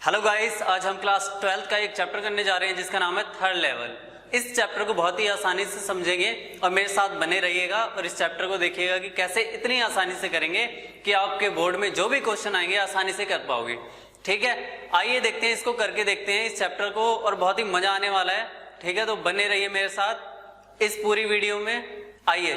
Hello guys, आज हम class 12 का एक चैप्टर करने जा रहे हैं जिसका नाम है थर्ड लेवल। इस चैप्टर को बहुत ही आसानी से समझेंगे और मेरे साथ बने रहिएगा और इस चैप्टर को देखिएगा कि कैसे इतनी आसानी से करेंगे कि आपके बोर्ड में जो भी क्वेश्चन आएंगे आसानी से कर पाओगे। ठीक है, आइए देखते हैं, इसको करके देखते हैं इस चैप्टर को और बहुत ही मजा आने वाला है। ठीक है, तो बने रहिए मेरे साथ इस पूरी वीडियो में। आइए,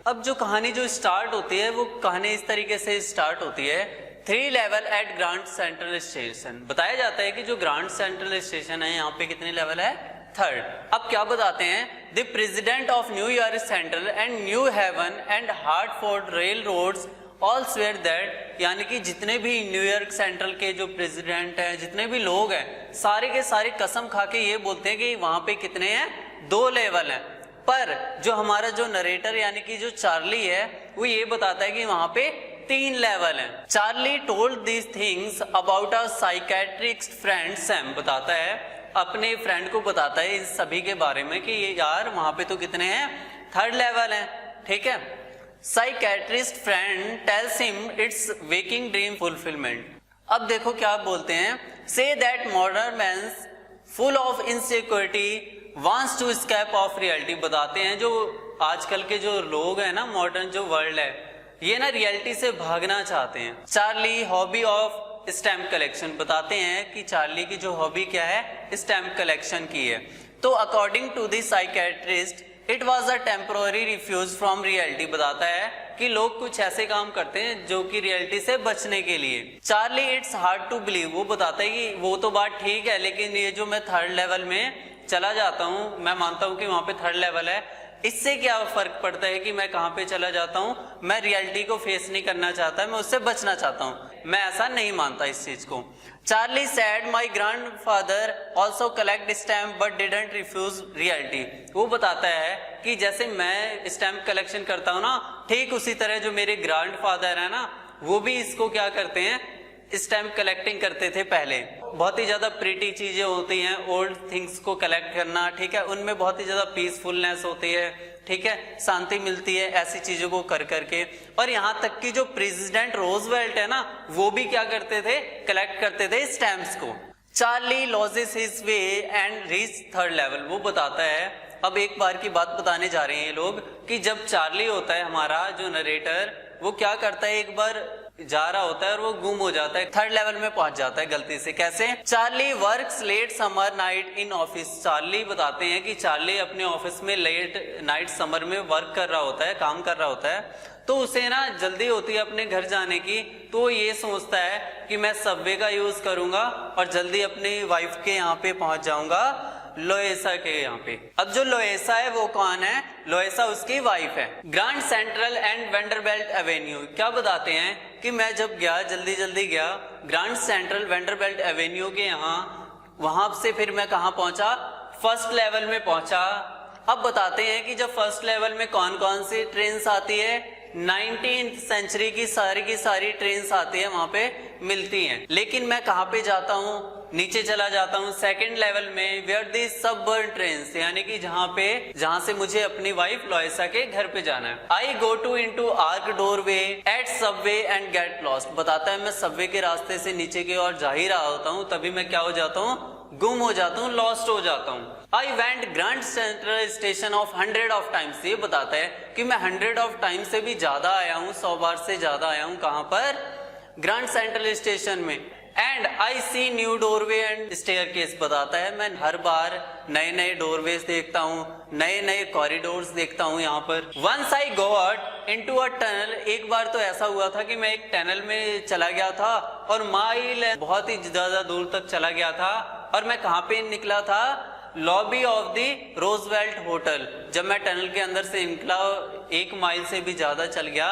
अब जो कहानी जो स्टार्ट होती है वो कहानी इस तरीके से स्टार्ट होती है। 3 level at Grand Central station. बताया जाता है कि जो ग्रांड सेंट्रल स्टेशन है यहाँ पे कितने लेवल है? 3rd। अब क्या बताते हैं? The president of New York Central and New Haven and Hartford railroads all swear that, यानी कि जितने भी न्यूयॉर्क सेंट्रल के जो प्रेसिडेंट हैं, जितने भी लोग हैं, सारे के सारे कसम खा के ये बोलते हैं कि वहां पे कितने हैं? 2 लेवल हैं। पर जो हमारा जो नरेटर यानी कि जो चार्ली है वो ये बताता है कि वहां पे 3 लेवल हैं। Charlie told these things about a psychiatrist friend. Sam बताता है, अपने फ्रेंड को बताता है इस सभी के बारे में कि ये यार वहां पे तो कितने हैं? 3rd लेवल है। ठीक है, psychiatrist friend tells him it's waking dream fulfilment. अब देखो क्या बोलते हैं, say that modern man's full of insecurity wants to escape of reality. बताते हैं जो आजकल के जो लोग हैं ना, मॉडर्न जो वर्ल्ड है, ये ना रियलिटी से भागना चाहते हैं। Charlie hobby of stamp collection. बताते हैं कि चार्ली की जो हॉबी क्या है? स्टैम्प कलेक्शन की है। तो according to the psychiatrist it was a temporary refuge from reality. बताता है कि लोग कुछ ऐसे काम करते हैं जो कि रियलिटी से बचने के लिए। Charlie it's hard to believe. वो बताता है कि वो तो बात ठीक है, लेकिन ये जो मैं 3rd लेवल में चला जाता हूँ, मैं मानता हूँ कि वहां पे 3rd लेवल है, इससे क्या फर्क पड़ता है कि मैं कहां पे चला जाता हूं? मैं रियलिटी को फेस नहीं करना चाहता, मैं उससे बचना चाहता हूं। मैं ऐसा नहीं मानता इस चीज को। Charlie said my grandfather also collect stamp but didn't refuse reality. वो बताता है कि जैसे मैं स्टैम्प कलेक्शन करता हूं ना, ठीक उसी तरह जो मेरे ग्रैंडफादर है ना, वो भी इसको क्या करते हैं? स्टैम्प कलेक्टिंग करते थे पहले। बहुत ही ज्यादा प्रीटी चीजें होती हैं, ओल्ड थिंग्स को कलेक्ट करना। ठीक है, उनमें बहुत ही ज्यादा पीसफुलनेस होती है। ठीक है, शांति मिलती है ऐसी चीजों को कर करके। और यहाँ तक कि जो प्रेसिडेंट रोजवेल्ट है ना, वो भी क्या करते थे? कलेक्ट करते थे स्टैम्प्स को। Charlie lodges his way and reach 3rd level. वो बताता है, अब एक बार की बात बताने जा रहे हैं ये लोग, कि जब चार्ली होता है हमारा जो नरेटर, वो क्या करता है, एक बार जा रहा होता है और वो गुम हो जाता है, 3rd लेवल में पहुंच जाता है गलती से। कैसे? Charlie works late summer night in office. Charlie बताते हैं कि चार्ली अपने ऑफिस में लेट नाइट समर में वर्क कर रहा होता है, काम कर रहा होता है, तो उसे ना जल्दी होती है अपने घर जाने की। तो वो ये सोचता है कि मैं सबवे का यूज करूंगा और जल्दी अपनी वाइफ के यहाँ पे पहुंच जाऊंगा, लोएसा के यहाँ पे। अब जो लोएसा है वो कौन है? लोएसा उसकी वाइफ है। Grand Central and Vanderbilt Avenue. क्या बताते हैं कि मैं जब गया, जल्दी जल्दी गया ग्रांड सेंट्रल वेंडरबेल्ट एवेन्यू के यहाँ, वहां से फिर मैं कहाँ पहुंचा? 1st लेवल में पहुंचा। अब बताते हैं कि जब 1st लेवल में कौन कौन सी ट्रेन आती है? 19th सेंचुरी की सारी ट्रेन आती है, वहां पे मिलती हैं। लेकिन मैं कहाँ पे जाता हूँ? नीचे चला जाता हूँ 2nd लेवल में, वेयर दी सबवर्न ट्रेन, यानी कि जहाँ से मुझे अपनी वाइफ लोएसा के घर पे जाना है। I go to into arch doorway at subway and get lost. बताता है मैं सबवे के रास्ते से नीचे की ओर जा ही रहा होता हूँ, तभी मैं क्या हो जाता हूँ? गुम हो जाता हूँ, लॉस्ट हो जाता हूँ। I went grand Central station of 100 of times. ये बताता है कि मैं 100 ऑफ टाइम्स से भी ज्यादा आया हूँ, 100 बार से ज्यादा आया हूँ। कहाँ पर? ग्रांड सेंट्रल स्टेशन में। And I see new doorway and staircase. बताता है मैं हर बार नए नए डोरवेज देखता हूँ, नए नए कॉरिडोर्स देखता हूँ यहाँ पर। Once I go out into a tunnel. एक बार तो ऐसा हुआ था कि मैं एक टनल में चला गया था और माइल बहुत ही ज्यादा दूर तक चला गया था। और मैं कहाँ पे निकला था? Lobby of the Roosevelt hotel. जब मैं टनल के अंदर से निकला, 1 माइल से भी ज्यादा चल गया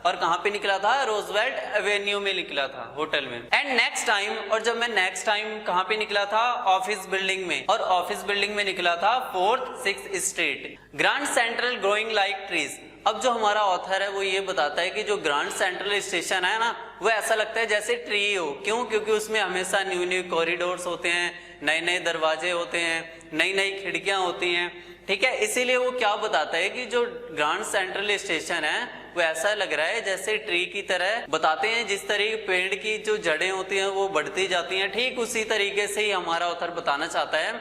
और कहां पे निकला था? रोजवेल्ट एवेन्यू में निकला था, होटल में। एंड नेक्स्ट टाइम, और जब मैं नेक्स्ट टाइम कहां पे निकला था? ऑफिस बिल्डिंग में। और ऑफिस बिल्डिंग में निकला था 4th 6th street. Grand central growing like trees. अब जो हमारा ऑथर है वो ये बताता है कि जो ग्रांड सेंट्रल स्टेशन है ना, वो ऐसा लगता है जैसे ट्री हो। क्यों? क्योंकि उसमें हमेशा न्यू न्यू कॉरिडोर्स होते हैं, नए नए दरवाजे होते हैं, नई नई खिड़कियां होती हैं, ठीक है। इसीलिए वो क्या बताता है कि जो ग्रांड सेंट्रल स्टेशन है वो ऐसा लग रहा है जैसे ट्री की तरह। बताते हैं जिस तरीके पेड़ की जो जड़ें होती हैं वो बढ़ती जाती हैं, ठीक उसी तरीके से ही हमारा ऑथर बताना चाहता है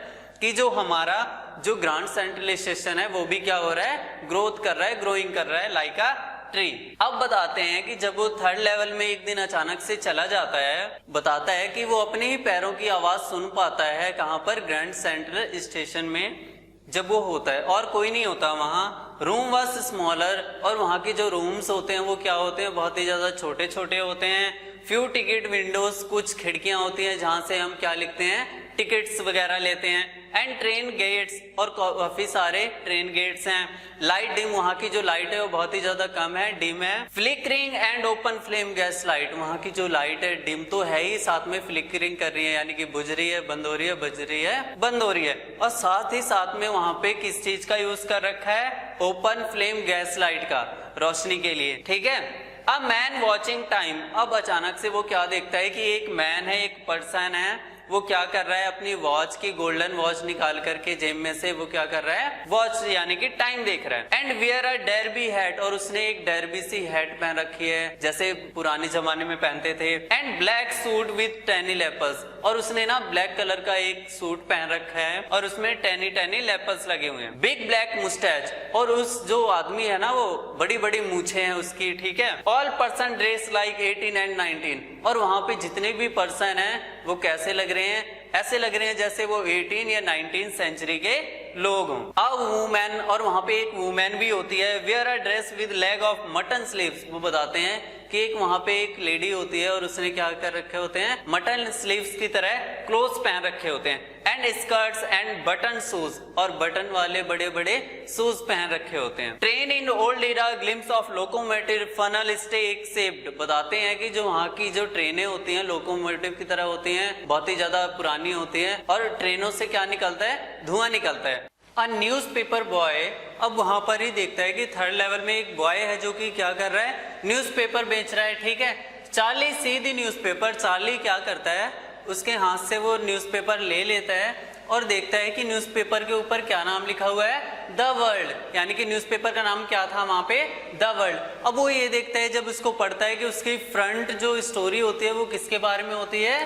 कि जो हमारा जो ग्रांड सेंट्रल स्टेशन है वो भी क्या हो रहा है, ग्रोथ कर रहा है, ग्रोइंग कर रहा है लाइक अ ट्री। अब बताते हैं कि जब वो थर्ड लेवल में एक दिन अचानक से चला जाता है, बताता है कि वो अपने ही पैरों की आवाज सुन पाता है। कहां पर, ग्रैंड सेंट्रल स्टेशन में जब वो होता है और कोई नहीं होता वहां। रूम वाज स्मॉलर, और वहां के जो रूम्स होते हैं वो क्या होते हैं, बहुत ही ज्यादा छोटे छोटे होते हैं। फ्यू टिकट विंडोज, कुछ खिड़कियां होती हैं जहां से हम क्या लिखते हैं, टिकट्स वगैरह लेते हैं। एंड ट्रेन गेट्स, और काफी सारे ट्रेन गेट्स हैं। लाइट डिम, वहां की जो लाइट है वो बहुत ही ज्यादा कम है, डिम है। Flickering and open flame gas light, वहां की जो लाइट है डिम तो है ही, साथ में फ्लिकरिंग कर रही है, यानी कि बुझ रही है, बंद हो रही है, बज रही है, बंद हो रही है। और साथ ही साथ में वहां पे किस चीज का यूज कर रखा है, ओपन फ्लेम गैस लाइट का, रोशनी के लिए, ठीक है। अ मैन वॉचिंग टाइम, अब अचानक से वो क्या देखता है कि एक मैन है, एक पर्सन है, वो क्या कर रहा है, अपनी वॉच की गोल्डन वॉच निकाल करके जेब में से वो क्या कर रहा है, वॉच यानी कि टाइम देख रहा है। And wear a derby hat, और उसने एक डर्बी सी हैट पहन रखी है जैसे पुराने जमाने में पहनते थे। And black suit with tiny lapels, और उसने ना ब्लैक कलर का एक सूट पहन रखा है और उसमें टेनी टेनी लेपर्स लगे हुए हैं। बिग ब्लैक मुस्टैच, और उस जो आदमी है ना वो बड़ी बड़ी मूछें हैं उसकी, ठीक है। All person dress like 18 and 19, और वहां पे जितने भी पर्सन हैं वो कैसे लग रहे हैं, ऐसे लग रहे हैं जैसे वो 18 या 19 सेंचुरी के लोग हों। अ वुमेन, और वहां पे एक वुमेन भी होती है। Wear a dress with leg of mutton sleeves, वो बताते हैं कि एक वहां पे एक लेडी होती है और उसने क्या कर रखे होते हैं, मटन स्लीव्स की तरह क्लोथ्स पहन रखे होते हैं। And skirts and button shoes, और बटन वाले बड़े बड़े शूज पहन रखे होते हैं। Train in old era glimpse of locomotive funnel stack shaped, बताते हैं कि जो वहां की जो ट्रेनें होती हैं लोकोमोटिव की तरह होती हैं, बहुत ही ज्यादा पुरानी होती है, और ट्रेनों से क्या निकलता है, धुआं निकलता है। अ न्यूज़पेपर बॉय, अब वहां पर ही देखता है कि थर्ड लेवल में एक बॉय है जो कि क्या कर रहा है, न्यूज़पेपर बेच रहा है, ठीक है। Charlie see the newspaper, Charlie क्या करता है, उसके हाथ से वो न्यूज़पेपर ले लेता है और देखता है कि न्यूज़पेपर के ऊपर क्या नाम लिखा हुआ है, द वर्ल्ड, यानी कि न्यूज़पेपर का नाम क्या था वहां पे, द वर्ल्ड। अब वो ये देखता है जब उसको पढ़ता है कि उसकी फ्रंट जो स्टोरी होती है वो किसके बारे में होती है,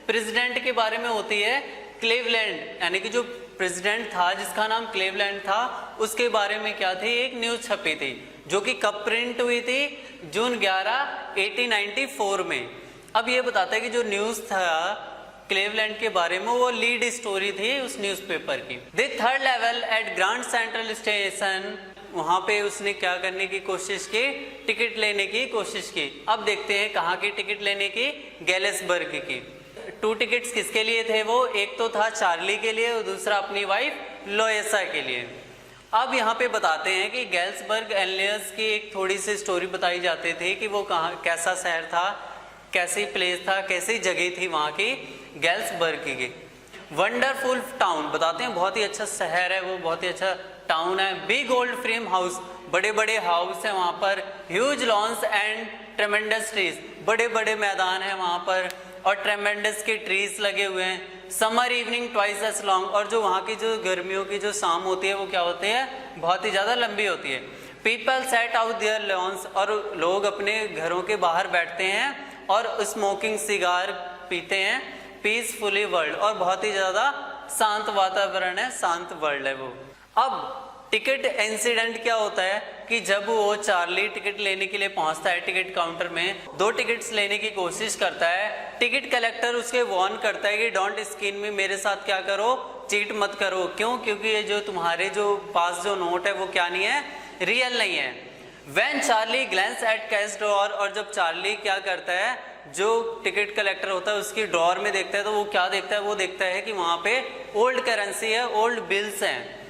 प्रेसिडेंट के बारे में होती है, क्लीवलैंड, यानी कि जो प्रेसिडेंट था जिसका नाम क्लीवलैंड था उसके बारे में क्या थी, एक न्यूज छपी थी जो कि कब प्रिंट हुई थी, जून 11 1894 में। अब ये बताता है कि जो न्यूज था क्लीवलैंड के बारे में वो लीड स्टोरी थी उस न्यूज़पेपर की। The third level at Grand Central station, वहां पे उसने क्या करने की कोशिश की, टिकट लेने की कोशिश की। अब देखते हैं कहाँ की टिकट लेने की, गैलेसबर्ग की। 2 टिकट्स किसके लिए थे वो, एक तो था चार्ली के लिए और दूसरा अपनी वाइफ लोएसा के लिए। अब यहाँ पे बताते हैं कि गैल्सबर्ग एलियंस की एक थोड़ी सी स्टोरी बताई जाती थी कि वो कहाँ, कैसा शहर था, कैसी प्लेस था, कैसी जगह थी वहाँ की, गैल्सबर्ग की। वंडरफुल टाउन, बताते हैं बहुत ही अच्छा शहर है वो, बहुत ही अच्छा टाउन है। बिग ओल्ड फ्रेम हाउस, बड़े बड़े हाउस है वहाँ पर। ह्यूज लॉन्स एंड ट्रेमेंडस ट्रीज, बड़े बड़े मैदान है वहाँ पर और ट्रेमेंडस के ट्रीज लगे हुए हैं। Summer evening twice as long, और जो वहाँ की जो गर्मियों की जो शाम होती है वो क्या होती है, बहुत ही ज़्यादा लंबी होती है। People set out their lawns, और लोग अपने घरों के बाहर बैठते हैं और स्मोकिंग सिगार पीते हैं। पीसफुली वर्ल्ड, और बहुत ही ज़्यादा शांत वातावरण है, शांत वर्ल्ड है वो। अब टिकट इंसिडेंट क्या होता है कि जब वो चार्ली टिकट लेने के लिए पहुंचता है टिकट काउंटर में, 2 टिकट्स लेने की कोशिश करता है। टिकट कलेक्टर उसके वार्न करता है कि डोंट स्किन में, मेरे साथ क्या करो, चीट मत करो। क्यों? क्योंकि ये जो तुम्हारे जो पास जो नोट है वो क्या नहीं है, रियल नहीं है। When Charlie glans eight cash drawer, और जब चार्ली क्या करता है, जो टिकट कलेक्टर होता है उसकी ड्रॉअर में देखता है तो वो क्या देखता है, वो देखता है कि वहां पे ओल्ड करेंसी है, ओल्ड बिल्स हैं।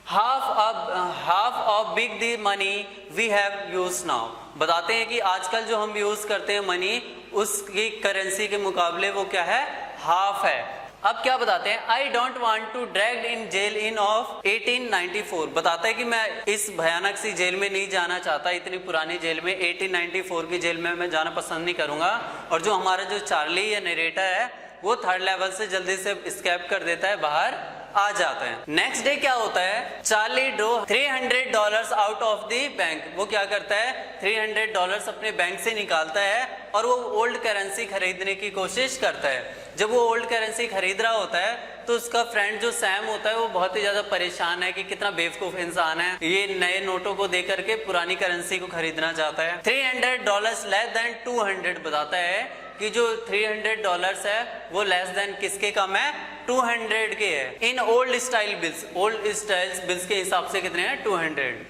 Half of big the money we have use now, बताते हैं कि आजकल जो हम यूज करते हैं मनी, उसकी करेंसी के मुकाबले वो क्या है, हाफ है। अब क्या बताते हैं, I don't want to dragged in jail in of 1894, बताता है कि मैं इस भयानक सी जेल में नहीं जाना चाहता, इतनी पुरानी जेल में, 1894 की जेल में मैं जाना पसंद नहीं करूंगा। और जो हमारा जो चार्ली या नरेटर है वो थर्ड लेवल से जल्दी से स्केप कर देता है, बाहर आ जाता है। नेक्स्ट डे क्या होता है, Charlie drew $300 out of the bank. वो क्या करता है, $300 अपने बैंक से निकालता है और वो ओल्ड करेंसी खरीदने की कोशिश करता है। जब वो ओल्ड करेंसी खरीद रहा होता है तो उसका फ्रेंड जो सैम होता है वो बहुत ही ज्यादा परेशान है कि कितना बेवकूफ इंसान है, ये नए नोटों को देकर के पुरानी करेंसी को खरीदना चाहता है। $300 लेस देन 200 बताता है कि जो $300 है वो लेस देन किसके कम है, 200 के है। In old style bills, old style bills के हिसाब से कितने हैं, 200।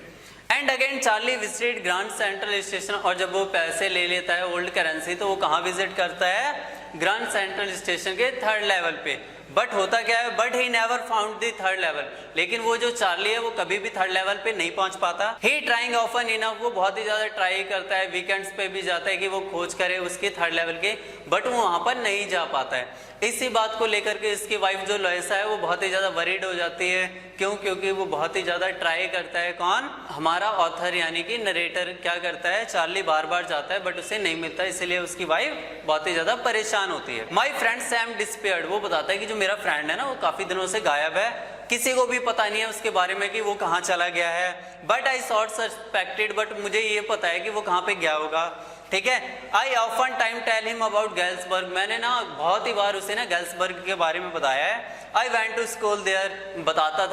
And again Charlie visited grand Central station, और जब वो पैसे ले लेता है ओल्ड करेंसी तो वो कहाँ विजिट करता है, ग्रांड सेंट्रल स्टेशन के थर्ड लेवल पे। बट होता क्या है, but he never found the third level, लेकिन वो जो चार्ली है वो कभी भी थर्ड लेवल पे नहीं पहुंच पाता। ही ट्राइंग ऑफन इनफ, वो बहुत ही ज्यादा ट्राई करता है, वीकेंड्स पे भी जाता है कि वो खोज करे उसके थर्ड लेवल के, बट वो वहां पर नहीं जा पाता है। इसी बात को लेकर के इसकी वाइफ जो लोएसा है वो बहुत ही ज्यादा वरीड हो जाती है। क्यों, क्योंकि वो बहुत ही ज्यादा ट्राई करता है, कौन, हमारा ऑथर यानी कि नरेटर क्या करता है, चार्ली बार बार जाता है बट उसे नहीं मिलता, इसलिए उसकी वाइफ बहुत ही ज्यादा परेशान होती है। माई फ्रेंड सैम डिसअपीयर्ड, वो बताता है कि जो मेरा फ्रेंड है ना वो काफी दिनों से गायब है, किसी को भी पता नहीं है उसके बारे में कि वो कहाँ चला गया है। But I sought suspected, but मुझे ये पता है कि वो कहाँ पे गया होगा, ठीक है। I often time tell him about Galesburg, मैंने ना बहुत ही बार उसे ना गैल्सबर्ग के बारे में बताया है। I went to school there, मैं बताता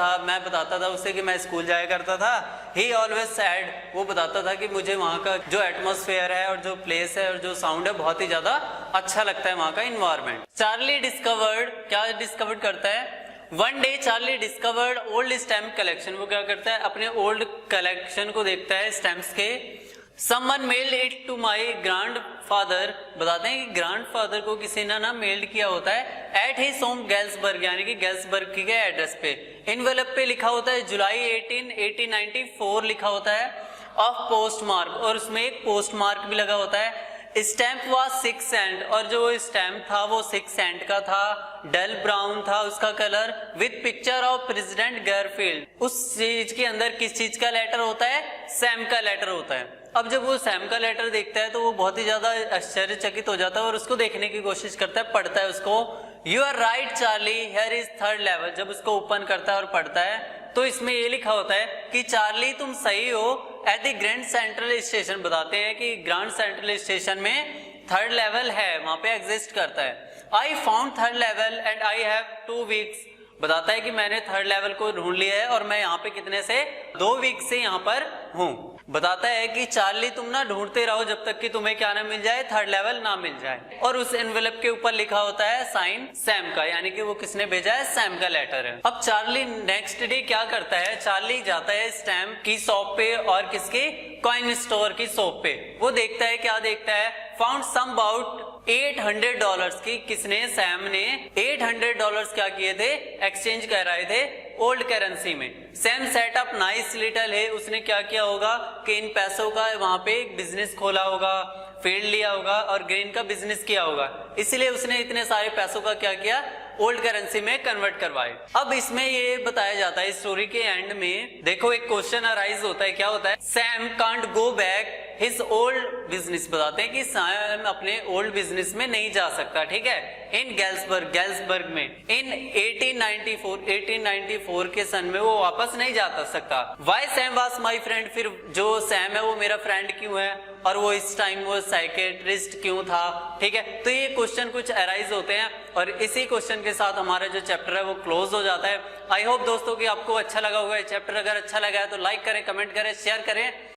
था उसे कि मैं स्कूल जाया करता था। ही ऑलवेज सैड, वो बताता था कि मुझे वहाँ का जो एटमॉस्फेयर है और जो प्लेस है और जो साउंड है बहुत ही ज्यादा अच्छा लगता है, वहाँ का इन्वायरमेंट। चार्ली डिस्कवर्ड, क्या डिस्कवर करता है, one day Charlie discovered old stamp collection, वो क्या करता है अपने ओल्ड कलेक्शन को देखता है स्टैम्प्स के। Someone mailed it to my grandfather, बताते हैं कि ग्रांड फादर को किसी ने ना मेल्ड किया होता है एट हिज होम गैल्सबर्ग, यानी कि गैल्सबर्ग के एड्रेस पे। इनवेलप पे लिखा होता है जुलाई 18, 1894 लिखा होता है, ऑफ पोस्ट मार्क, और उसमें एक पोस्ट मार्क भी लगा होता है। स्टैम्प वाज 6 सेंट, और जो स्टैम्प था वो 6 सेंट का था, डल ब्राउन था उसका colour, with picture of president Garfield. उस चीज के अंदर किस चीज का लेटर होता है, सैम का लेटर होता है। अब जब वो सैम का लेटर देखता है तो वो बहुत ही ज्यादा आश्चर्यचकित हो जाता है और उसको देखने की कोशिश करता है, पढ़ता है उसको। You are right Charlie, here is third level. जब उसको ओपन करता है और पढ़ता है तो इसमें ये लिखा होता है कि चार्ली तुम सही हो, at the grand central station, बताते हैं कि ग्रांड सेंट्रल स्टेशन में थर्ड लेवल है, वहां पे एग्जिस्ट करता है। I found third level and I have 2 weeks, बताता है कि मैंने थर्ड लेवल को ढूंढ लिया है और मैं यहाँ पे कितने से 2 वीक से यहाँ पर हूँ। बताता है कि चार्ली तुम ना ढूंढते रहो जब तक कि तुम्हें क्या ना मिल जाए, थर्ड लेवल ना मिल जाए। और उस एनवेलप के ऊपर लिखा होता है साइन सैम का, यानी कि वो किसने भेजा है, सैम का लेटर है। अब चार्ली नेक्स्ट डे क्या करता है, चार्ली जाता है स्टैम्प की शॉप पे और किसके, कॉइन स्टोर की शॉप पे। वो देखता है, क्या देखता है, फाउंड सम अबाउट $800 की, किसने, सैम ने $800 क्या किए थे, एक्सचेंज कर रहे थे ओल्ड करेंसी में। Sam set up nice little है, उसने क्या किया होगा कि इन पैसों का वहां पे एक बिजनेस खोला होगा, फील्ड लिया होगा और ग्रेन का बिजनेस किया होगा, इसलिए उसने इतने सारे पैसों का क्या किया, ओल्ड करेंसी में कन्वर्ट करवाए। अब इसमें ये बताया जाता है स्टोरी के एंड में, देखो एक क्वेश्चन अराइज होता है, क्या होता है, Sam can't go back his old business, बताते हैं कि सैम अपने ओल्ड बिजनेस में नहीं जा सकता, ठीक है, इन गैल्सबर्ग में इन 1894 के सन में वो वापस नहीं जा सकता। Why Sam was my friend, फिर जो सैम है वो मेरा फ्रेंड क्यों है, और वो इस टाइम वो साइकेट्रिस्ट क्यों था, ठीक है। तो ये क्वेश्चन कुछ अराइज होते हैं और इसी क्वेश्चन के साथ हमारा जो चैप्टर है वो क्लोज हो जाता है। आई होप दोस्तों कि आपको अच्छा लगा होगा ये चैप्टर। अगर अच्छा लगा है तो लाइक करें, कमेंट करें, शेयर करें